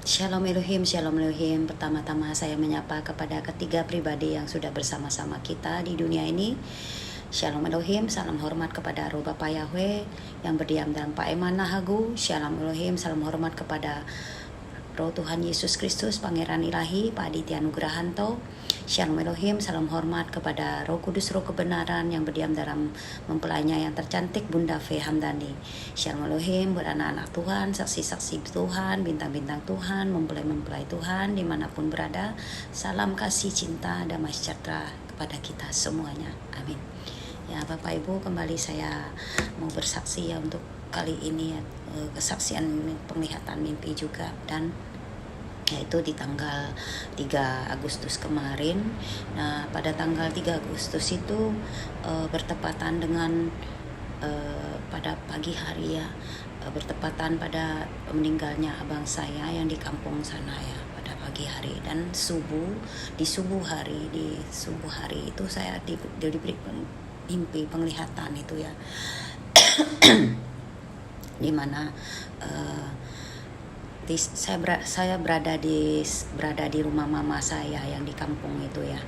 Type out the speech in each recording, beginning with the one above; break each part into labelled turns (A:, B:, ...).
A: Shalom Elohim, Shalom Elohim. Pertama-tama saya menyapa kepada ketiga pribadi yang sudah bersama-sama kita di dunia ini. Shalom Elohim, salam hormat kepada Roh Bapa Yahweh yang berdiam dalam Paeman Nahagu. Shalom Elohim, salam hormat kepada Roh Tuhan Yesus Kristus, Pangeran Ilahi, Pak Aditya Nugrahanto. Shalom Elohim, salam hormat kepada Roh Kudus, Roh Kebenaran yang berdiam dalam mempelainya yang tercantik, Bunda Fe Hamdani. Shalom Elohim, buat anak-anak Tuhan, saksi-saksi Tuhan, bintang-bintang Tuhan, mempelai-mempelai Tuhan, dimanapun berada. Salam kasih, cinta, damai sejahtera kepada kita semuanya. Amin. Ya Bapak Ibu, kembali saya mau bersaksi ya untuk kali ini ya, kesaksian penglihatan mimpi juga, dan yaitu di tanggal 3 Agustus kemarin. Nah, pada tanggal 3 Agustus itu bertepatan dengan pada pagi hari ya, bertepatan pada meninggalnya abang saya yang di kampung sana ya, pada pagi hari, dan di subuh hari itu saya diberi mimpi penglihatan itu ya. Di mana saya berada di rumah mama saya yang di kampung itu ya.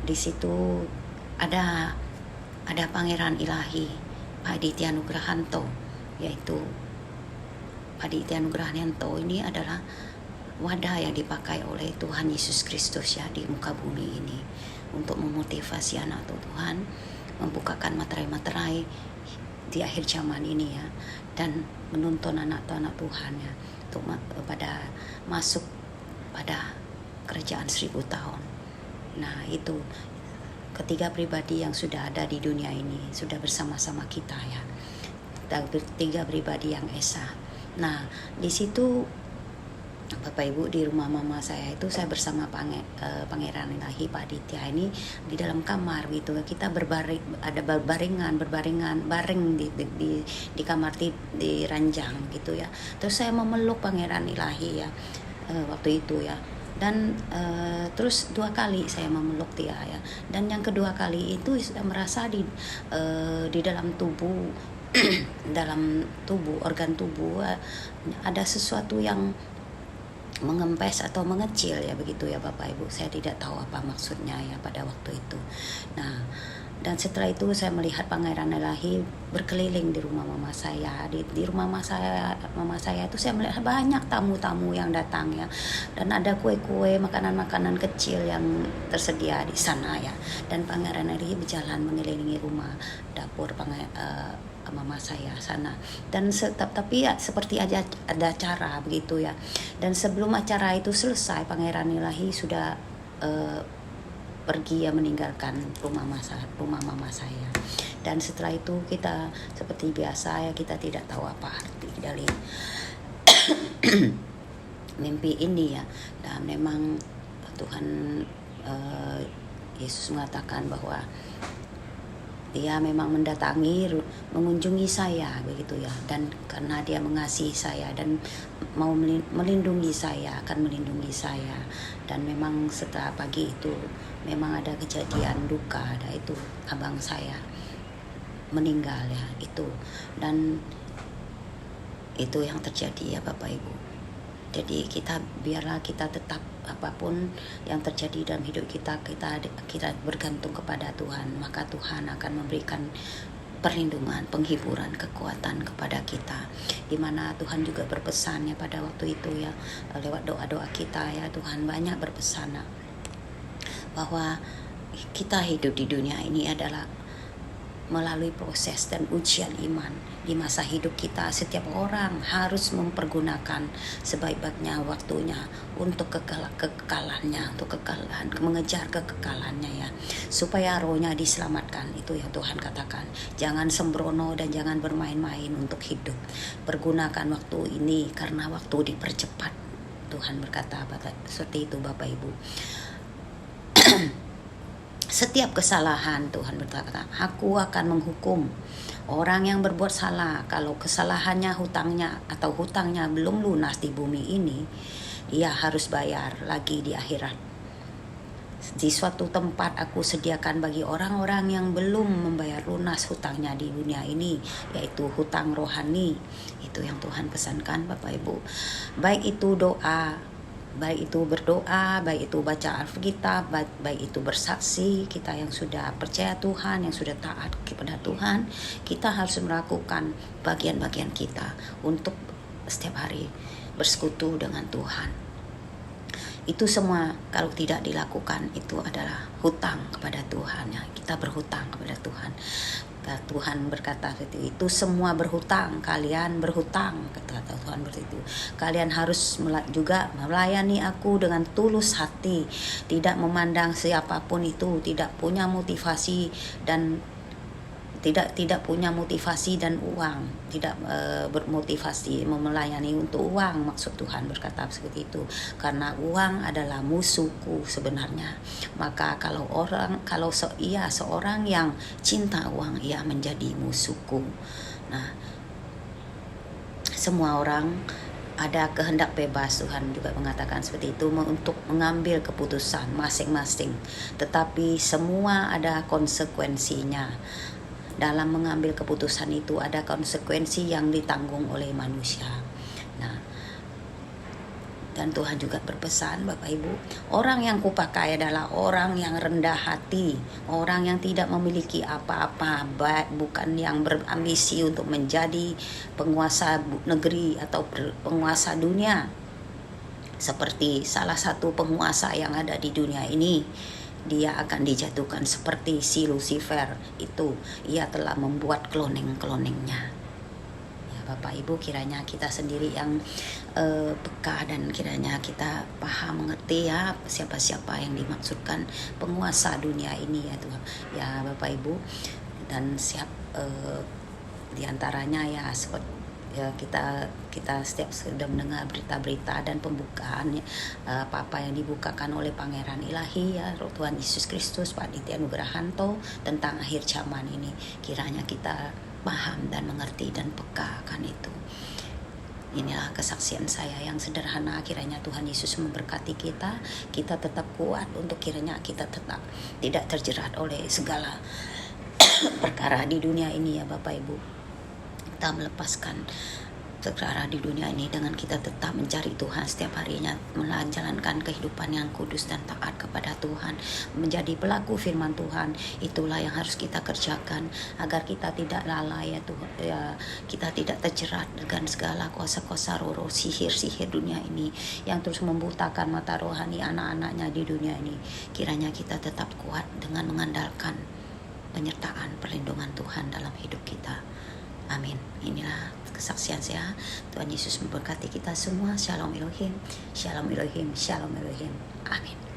A: Di situ ada Pangeran Ilahi, Pak Aditya Nugrahanto, yaitu Pak Aditya Nugrahanto ini adalah wadah yang dipakai oleh Tuhan Yesus Kristus ya di muka bumi ini untuk memotivasi anak Tuhan, membukakan materai-materai di akhir zaman ini ya, dan menuntun anak-anak Tuhan ya untuk masuk pada kerajaan 1000 tahun. Nah, itu ketiga pribadi yang sudah ada di dunia ini, sudah bersama-sama kita ya, tiga pribadi yang esa. Nah, di situ Bapak Ibu, di rumah mama saya itu saya bersama Pangeran Ilahi, Pak Aditya ini di dalam kamar gitu. Kita berbaring di kamar di ranjang gitu ya. Terus saya memeluk Pangeran Ilahi ya waktu itu ya. Dan terus 2 kali saya memeluk dia ya. Dan yang kedua kali itu saya merasa di dalam tubuh dalam tubuh, organ tubuh ada sesuatu yang mengempes atau mengecil ya, begitu ya Bapak Ibu. Saya tidak tahu apa maksudnya ya pada waktu itu. Nah, dan setelah itu saya melihat Pangeran Ilahi berkeliling di rumah mama saya. Di rumah mama saya itu saya melihat banyak tamu-tamu yang datang ya, dan ada kue-kue, makanan-makanan kecil yang tersedia di sana ya. Dan Pangeran Ilahi berjalan mengelilingi rumah dapur mama saya sana, dan tapi ya seperti ada acara begitu ya. Dan sebelum acara itu selesai, Pangeran Ilahi sudah pergi ya, meninggalkan rumah mama saya. Dan setelah itu kita seperti biasa ya, kita tidak tahu apa arti dari mimpi ini ya. Dan memang Tuhan Yesus mengatakan bahwa dia memang mengunjungi saya begitu ya, dan karena dia mengasihi saya dan mau melindungi saya, akan melindungi saya. Dan memang setelah pagi itu memang ada kejadian duka, ada itu abang saya meninggal ya itu. Dan itu yang terjadi ya Bapak Ibu. Jadi biarlah kita tetap, apapun yang terjadi dalam hidup kita bergantung kepada Tuhan, maka Tuhan akan memberikan perlindungan, penghiburan, kekuatan kepada kita. Di mana Tuhan juga berpesan ya pada waktu itu ya, lewat doa-doa kita ya, Tuhan banyak berpesan bahwa kita hidup di dunia ini adalah melalui proses dan ujian iman. Di masa hidup kita, setiap orang harus mempergunakan sebaik-baiknya waktunya untuk kekekalannya, mengejar kekekalannya ya, supaya rohnya diselamatkan. Itu yang Tuhan katakan. Jangan sembrono dan jangan bermain-main untuk hidup. Pergunakan waktu ini karena waktu dipercepat. Tuhan berkata seperti itu Bapak Ibu. Setiap kesalahan, Tuhan berkata, Aku akan menghukum orang yang berbuat salah. Kalau kesalahannya hutangnya belum lunas di bumi ini, dia harus bayar lagi di akhirat. Di suatu tempat aku sediakan bagi orang-orang yang belum membayar lunas hutangnya di dunia ini, yaitu hutang rohani. Itu yang Tuhan pesankan Bapak Ibu. Baik itu doa, baik itu berdoa, baik itu baca Alkitab, baik itu bersaksi. Kita yang sudah percaya Tuhan, yang sudah taat kepada Tuhan, kita harus melakukan bagian-bagian kita untuk setiap hari bersekutu dengan Tuhan. Itu semua kalau tidak dilakukan itu adalah hutang kepada Tuhan, ya. Kita berhutang kepada Tuhan. Tuhan berkata itu semua berhutang, kalian berhutang, kata Tuhan begitu. Kalian harus juga melayani aku dengan tulus hati, tidak memandang siapapun itu, tidak punya motivasi dan tidak punya motivasi dan uang, tidak bermotivasi melayani untuk uang. Maksud Tuhan berkata seperti itu, karena uang adalah musuhku sebenarnya. Maka kalau seorang yang cinta uang, ia menjadi musuhku. Nah, semua orang ada kehendak bebas, Tuhan juga mengatakan seperti itu, untuk mengambil keputusan masing-masing, tetapi semua ada konsekuensinya. Dalam mengambil keputusan itu ada konsekuensi yang ditanggung oleh manusia. Nah, dan Tuhan juga berpesan Bapak Ibu, orang yang kupakai adalah orang yang rendah hati, orang yang tidak memiliki apa-apa, bukan yang berambisi untuk menjadi penguasa negeri atau penguasa dunia. Seperti salah satu penguasa yang ada di dunia ini, dia akan dijatuhkan seperti si Lucifer itu. Ia telah membuat kloning-kloningnya. Ya Bapak Ibu, kiranya kita sendiri yang peka dan kiranya kita paham, mengerti ya siapa-siapa yang dimaksudkan penguasa dunia ini ya Tuhan. Ya Bapak Ibu, dan siap diantaranya ya seperti ya kita setiap sudah mendengar berita-berita dan pembukaan apa-apa yang dibukakan oleh Pangeran Ilahi ya Tuhan Yesus Kristus, Pak Ditya Nugrahanto, tentang akhir zaman ini. Kiranya kita paham dan mengerti dan peka akan itu. Inilah kesaksian saya yang sederhana. Kiranya Tuhan Yesus memberkati kita tetap kuat untuk kiranya kita tetap tidak terjerat oleh segala perkara di dunia ini ya Bapak Ibu. Kita melepaskan perkara di dunia ini dengan kita tetap mencari Tuhan setiap harinya, menjalankan kehidupan yang kudus dan taat kepada Tuhan, menjadi pelaku firman Tuhan. Itulah yang harus kita kerjakan agar kita tidak lalai ya Tuhan, ya, kita tidak terjerat dengan segala kuasa-kuasa roh sihir-sihir dunia ini yang terus membutakan mata rohani anak-anaknya di dunia ini. Kiranya kita tetap kuat dengan mengandalkan penyertaan perlindungan Tuhan dalam hidup kita. Amin. Inilah kesaksian saya. Tuhan Yesus memberkati kita semua. Shalom Elohim. Shalom Elohim. Shalom Elohim. Amin.